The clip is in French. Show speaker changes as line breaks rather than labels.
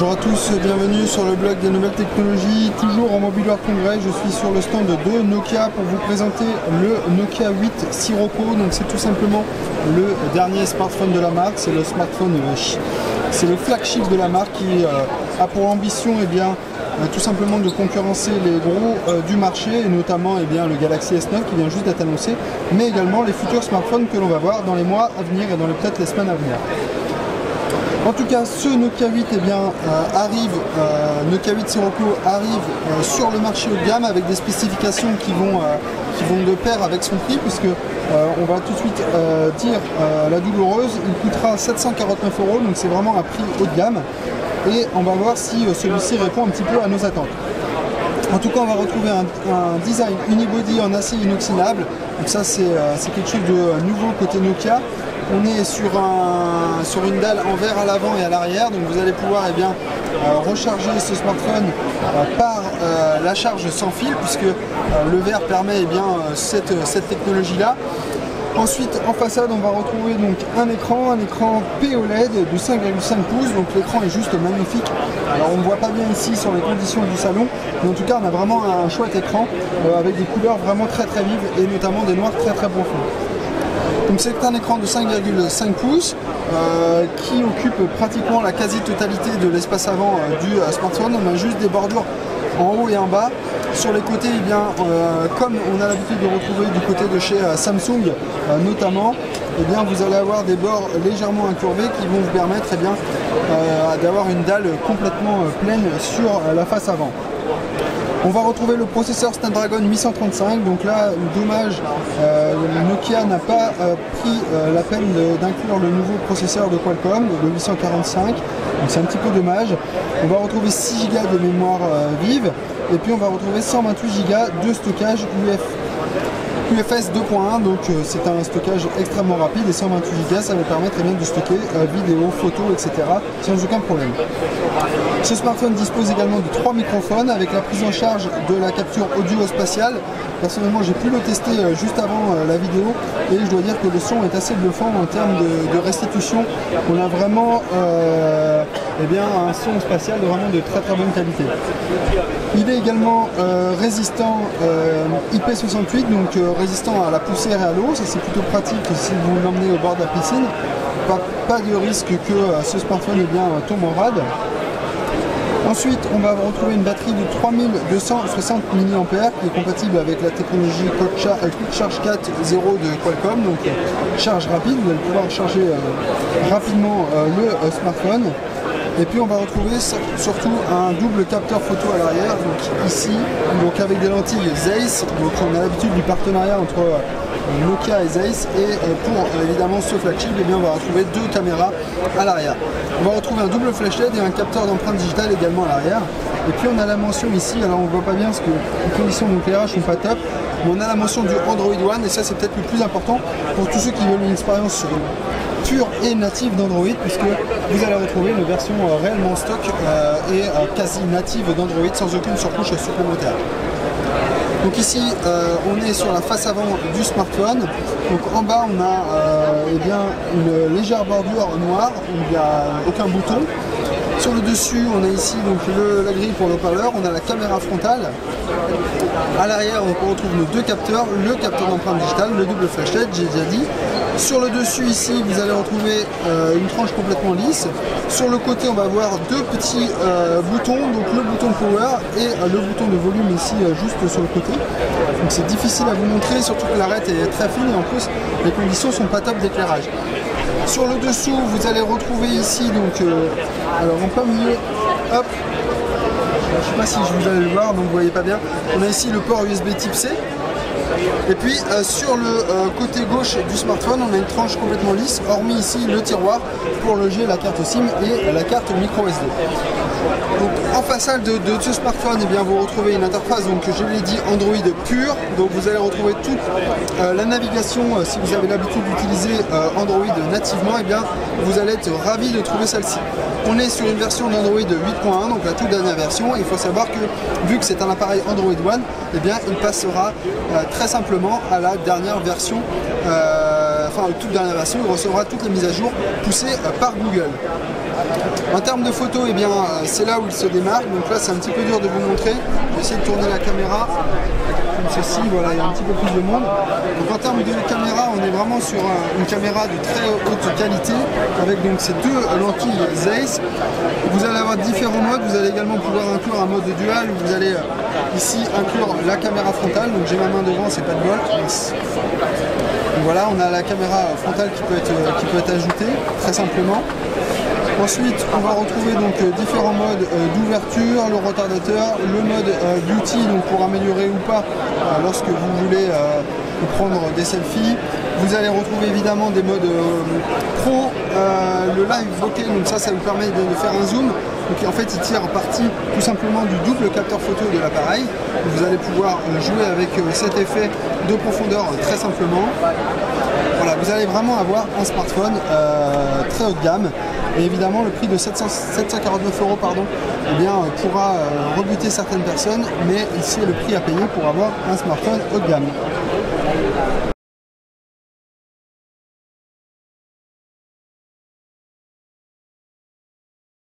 Bonjour à tous, bienvenue sur le blog des nouvelles technologies, toujours en Mobile World Congress. Je suis sur le stand de Nokia pour vous présenter le Nokia 8 Sirocco. Donc c'est tout simplement le dernier smartphone de la marque, c'est le smartphone, c'est le flagship de la marque qui a pour ambition tout simplement de concurrencer les gros du marché, et notamment le Galaxy S9 qui vient juste d'être annoncé, mais également les futurs smartphones que l'on va voir dans les mois à venir et dans peut-être les semaines à venir. En tout cas, ce Nokia 8 Nokia 8 Sirocco arrive sur le marché haut de gamme avec des spécifications qui vont de pair avec son prix, puisque on va tout de suite dire la douloureuse, il coûtera 749 €, donc c'est vraiment un prix haut de gamme, et on va voir si celui-ci répond un petit peu à nos attentes. En tout cas, on va retrouver un design unibody en acier inoxydable, donc ça c'est quelque chose de nouveau côté Nokia. On est sur une dalle en verre à l'avant et à l'arrière, donc vous allez pouvoir recharger ce smartphone par la charge sans fil, puisque le verre permet cette technologie-là. Ensuite, en façade, on va retrouver donc un écran POLED de 5,5 pouces, donc l'écran est juste magnifique. Alors on ne voit pas bien ici sur les conditions du salon, mais en tout cas on a vraiment un chouette écran avec des couleurs vraiment très très vives et notamment des noirs très très profonds. Donc c'est un écran de 5,5 pouces qui occupe pratiquement la quasi-totalité de l'espace avant du smartphone. On a juste des bordures en haut et en bas. Sur les côtés, comme on a l'habitude de retrouver du côté de chez Samsung notamment, vous allez avoir des bords légèrement incurvés qui vont vous permettre d'avoir une dalle complètement pleine sur la face avant. On va retrouver le processeur Snapdragon 835, donc là, dommage, Nokia n'a pas pris la peine d'inclure le nouveau processeur de Qualcomm, le 845, donc c'est un petit peu dommage. On va retrouver 6 Go de mémoire vive, et puis on va retrouver 128 Go de stockage UFS 2.1, donc c'est un stockage extrêmement rapide, et 128 Go ça va permettre de stocker vidéo, photos, etc. sans aucun problème. Ce smartphone dispose également de 3 microphones avec la prise en charge de la capture audio-spatiale. Personnellement, j'ai pu le tester juste avant la vidéo, et je dois dire que le son est assez bluffant en termes de restitution. On a vraiment un son spatial de très très bonne qualité. Il est également résistant IP68, donc résistant à la poussière et à l'eau. Ça c'est plutôt pratique si vous l'emmenez au bord de la piscine. Pas de risque que ce smartphone tombe en rade. Ensuite, on va retrouver une batterie de 3260 mAh qui est compatible avec la technologie Quick Charge 4.0 de Qualcomm, donc charge rapide, vous allez pouvoir charger rapidement le smartphone. Et puis on va retrouver surtout un double capteur photo à l'arrière, donc ici, avec des lentilles Zeiss, donc on a l'habitude du partenariat entre Nokia et Zeiss, et pour évidemment ce flagship, on va retrouver 2 caméras à l'arrière. On va retrouver un double flashlight et un capteur d'empreinte digitale également à l'arrière. Et puis on a la mention ici, alors on ne voit pas bien parce que les conditions d'éclairage sont pas top, mais on a la mention du Android One, et ça c'est peut-être le plus important pour tous ceux qui veulent une expérience pure et native d'Android, puisque vous allez retrouver une version réellement stock et quasi native d'Android sans aucune surcouche supplémentaire. Donc ici, on est sur la face avant du smartphone. Donc en bas, on a une légère bordure noire, il n'y a aucun bouton. Sur le dessus, on a ici la grille pour le haut-parleur, on a la caméra frontale. À l'arrière, on retrouve nos 2 capteurs, le capteur d'empreinte digitale, le double flashlight, j'ai déjà dit. Sur le dessus ici, vous allez retrouver une tranche complètement lisse. Sur le côté, on va voir 2 petits boutons, donc le bouton power et le bouton de volume ici juste sur le côté. Donc c'est difficile à vous montrer, surtout que l'arête est très fine et en plus les conditions sont pas top d'éclairage. Sur le dessous, vous allez retrouver ici alors en plein milieu, hop. Je ne sais pas si vous allez le voir, donc vous voyez pas bien. On a ici le port USB type C. Et puis sur le côté gauche du smartphone, on a une tranche complètement lisse, hormis ici le tiroir pour loger la carte SIM et la carte micro SD. Donc en façade de ce smartphone, vous retrouvez une interface, donc je l'ai dit, Android pur. Donc vous allez retrouver toute la navigation. Si vous avez l'habitude d'utiliser Android nativement, vous allez être ravi de trouver celle-ci. On est sur une version d'Android 8.1, donc la toute dernière version. Il faut savoir que vu que c'est un appareil Android One, il passera très simplement à la dernière version enfin toute dernière version, il recevra toutes les mises à jour poussées par Google. En termes de photos, eh bien, c'est là où il se démarque. Donc là, c'est un petit peu dur de vous montrer. Je vais essayer de tourner la caméra comme ceci. Voilà, il y a un petit peu plus de monde. Donc en termes de caméra, on est vraiment sur une caméra de très haute qualité avec donc ces deux lentilles Zeiss. Vous allez avoir différents modes. Vous allez également pouvoir inclure un mode dual où vous allez ici inclure la caméra frontale. Donc j'ai ma main devant, c'est pas de bol. Donc voilà, on a la caméra frontale qui peut être ajoutée très simplement. Ensuite, on va retrouver donc différents modes d'ouverture, le retardateur, le mode beauty donc pour améliorer ou pas lorsque vous voulez prendre des selfies. Vous allez retrouver évidemment des modes pro, le live bokeh, donc ça vous permet de faire un zoom. Donc en fait, il tire parti tout simplement du double capteur photo de l'appareil. Vous allez pouvoir jouer avec cet effet de profondeur très simplement. Voilà, vous allez vraiment avoir un smartphone très haut de gamme. Et évidemment, le prix de 749 € eh bien, pourra rebuter certaines personnes, mais ici est le prix à payer pour avoir un smartphone haut de gamme.